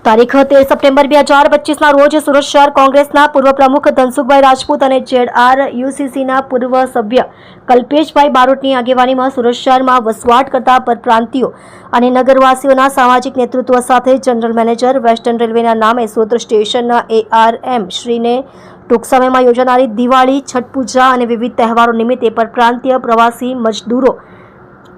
તારીખ 13 સપ્ટેમ્બર 2025ના રોજ સુરત શહેર કોંગ્રેસના પૂર્વ પ્રમુખ ધનસુખભાઈ રાજપૂત અને ZRUCCના પૂર્વ સભ્ય કલ્પેશભાઈ બારોટની આગેવાનીમાં સુરત શહેરમાં વસવાટ કરતા પરપ્રાંતિયો અને નગરવાસીઓના સામાજિક નેતૃત્વ સાથે જનરલ મેનેજર વેસ્ટર્ન રેલવેના નામે સુરત સ્ટેશનના ARM શ્રીને ટૂંક સમયમાં યોજાનારી દિવાળી, છઠ પૂજા અને વિવિધ તહેવારો નિમિત્તે પરપ્રાંતીય પ્રવાસી મજદૂરો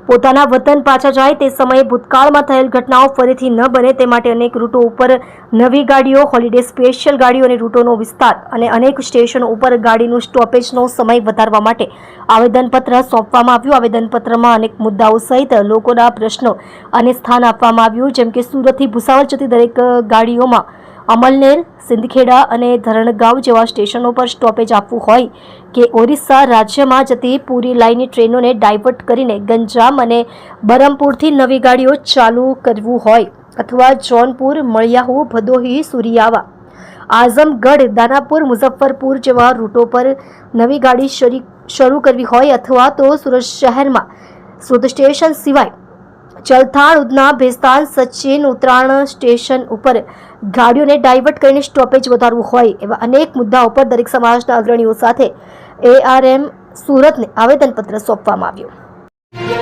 પોતાના વતન પાછા જાય તે સમયે ભૂતકાળમાં થયેલ ઘટનાઓ ફરીથી ન બને તે માટે અનેક રૂટો ઉપર નવી ગાડીઓ, હોલિડે સ્પેશિયલ ગાડીઓ અને રૂટોનો વિસ્તાર અને અનેક સ્ટેશનો ઉપર ગાડીનું સ્ટોપેજનો સમય વધારવા માટે આવેદનપત્ર સોંપવામાં આવ્યું. આવેદનપત્રમાં અનેક મુદ્દાઓ સહિત લોકોના પ્રશ્નો અને સ્થાન આપવામાં આવ્યું, જેમ કે સુરતથી ભુસાવળ જતી દરેક ગાડીઓમાં અમલનેર, સિંદખેડા અને ધરણગાંવ જેવા સ્ટેશનો પર સ્ટોપેજ આપવું હોય કે ઓરિસ્સા રાજ્યમાં જતી પૂરી લાઇનની ટ્રેનોને ડાયવર્ટ કરીને ગંજામ અને બરમપુરથી નવી ગાડીઓ ચાલુ કરવું હોય અથવા જોનપુર, મળિયાહુ, ભદોહી, સુરિયાવા, આઝમગઢ, દાનાપુર, મુઝફ્ફરપુર જેવા રૂટો પર નવી ગાડી શરૂ કરવી હોય અથવા તો સુરત શહેરમાં સુરત સ્ટેશન સિવાય ચલથાણ, ઉધના, ભેસ્તાન, સચિન, ઉત્તરાણ સ્ટેશન ઉપર ગાડીઓને ડાયવર્ટ કરીને સ્ટોપેજ વધારવું હોય એવા અનેક મુદ્દાઓ પર દરેક સમાજના અગ્રણીઓ સાથે ARM સુરતને આવેદનપત્ર સોંપવામાં આવ્યું.